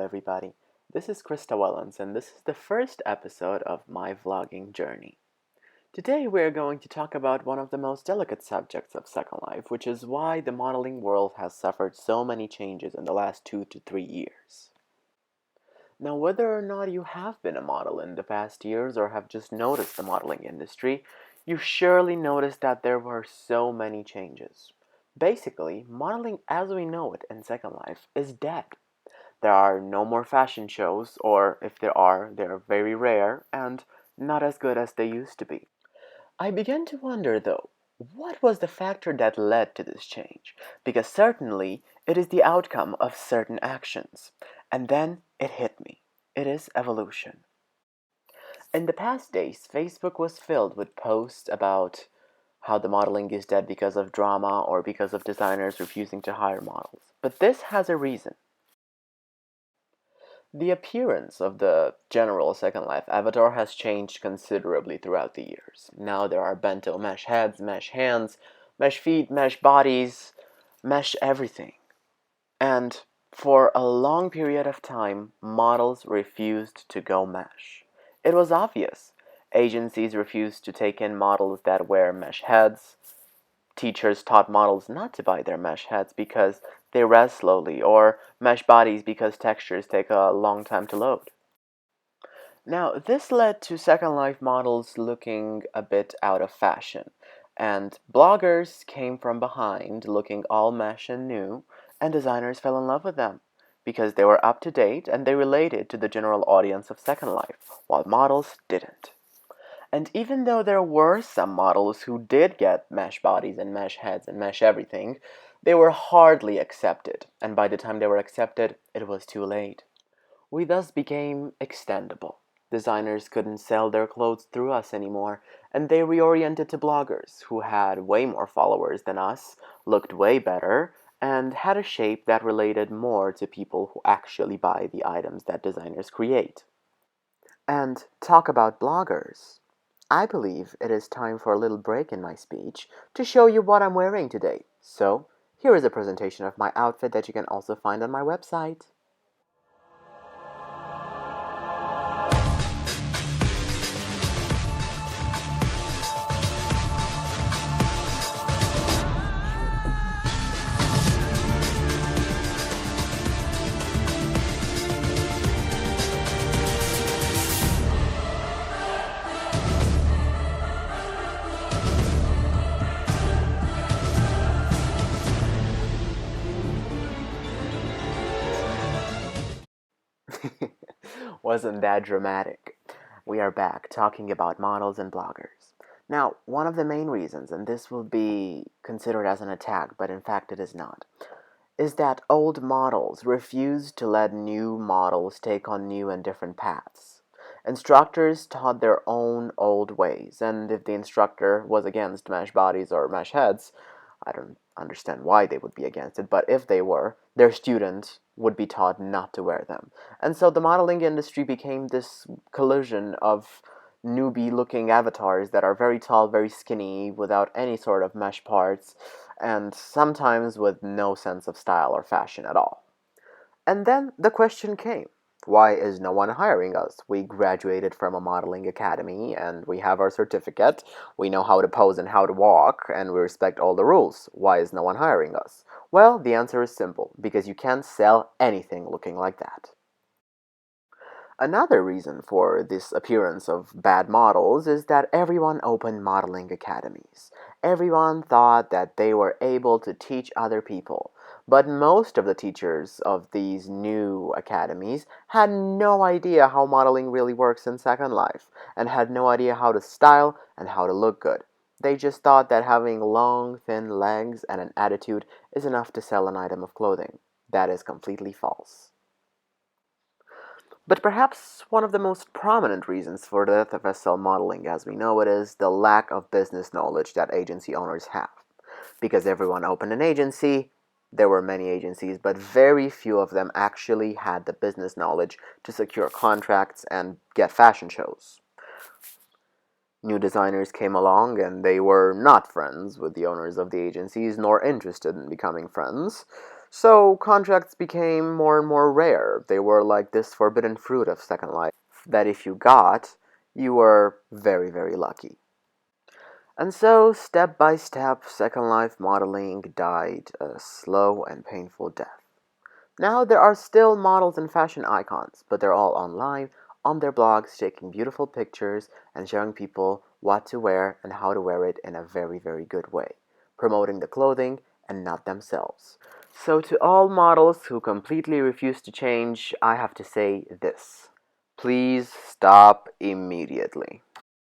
everybody. This is Crista Wellens, and this is the first episode of my vlogging journey. Today, we're going to talk about one of the most delicate subjects of Second Life, which is why the modeling world has suffered so many changes in the last 2 to 3 years. Now, whether or not you have been a model in the past years or have just noticed the modeling industry, you surely noticed that there were so many changes. Basically, modeling as we know it in Second Life is dead. There are no more fashion shows, or if there are, they're very rare and not as good as they used to be. I began to wonder, though, what was the factor that led to this change? Because certainly it is the outcome of certain actions. And then it hit me. It is evolution. In the past days, Facebook was filled with posts about how the modeling is dead because of drama or because of designers refusing to hire models. But this has a reason. The appearance of the general Second Life avatar has changed considerably throughout the years. Now there are bento mesh heads, mesh hands, mesh feet, mesh bodies, mesh everything. And for a long period of time, models refused to go mesh. It was obvious. Agencies refused to take in models that wear mesh heads. Teachers taught models not to buy their mesh heads because they res slowly, or mesh bodies because textures take a long time to load. Now, this led to Second Life models looking a bit out of fashion, and bloggers came from behind looking all mesh and new, and designers fell in love with them because they were up to date and they related to the general audience of Second Life, while models didn't. And even though there were some models who did get mesh bodies and mesh heads and mesh everything, they were hardly accepted, and by the time they were accepted, it was too late. We thus became extendable. Designers couldn't sell their clothes through us anymore, and they reoriented to bloggers who had way more followers than us, looked way better, and had a shape that related more to people who actually buy the items that designers create. And talk about bloggers. I believe it is time for a little break in my speech to show you what I'm wearing today. So, here is a presentation of my outfit that you can also find on my website. Wasn't that dramatic? We are back talking about models and bloggers. Now, one of the main reasons, and this will be considered as an attack, but in fact it is not, is that old models refuse to let new models take on new and different paths. Instructors taught their own old ways, and if the instructor was against mesh bodies or mesh heads, I don't understand why they would be against it, but if they were, their student would be taught not to wear them. And so the modeling industry became this collision of newbie looking avatars that are very tall, very skinny, without any sort of mesh parts, and sometimes with no sense of style or fashion at all. And then the question came, why is no one hiring us? We graduated from a modeling academy and we have our certificate. We know how to pose and how to walk, and we respect all the rules. Why is no one hiring us? Well, the answer is simple, because you can't sell anything looking like that. Another reason for this appearance of bad models is that everyone opened modeling academies. Everyone thought that they were able to teach other people. But most of the teachers of these new academies had no idea how modeling really works in Second Life, and had no idea how to style and how to look good. They just thought that having long, thin legs and an attitude is enough to sell an item of clothing. That is completely false. But perhaps one of the most prominent reasons for the death of SL modeling as we know it is the lack of business knowledge that agency owners have. Because everyone opened an agency, there were many agencies, but very few of them actually had the business knowledge to secure contracts and get fashion shows. New designers came along and they were not friends with the owners of the agencies, nor interested in becoming friends. So contracts became more and more rare. They were like this forbidden fruit of Second Life that if you got, you were very, very lucky. And so, step by step, Second Life modeling died a slow and painful death. Now there are still models and fashion icons, but they're all online, on their blogs, taking beautiful pictures and showing people what to wear and how to wear it in a very, very good way, promoting the clothing and not themselves. So, to all models who completely refuse to change, I have to say this: please stop immediately.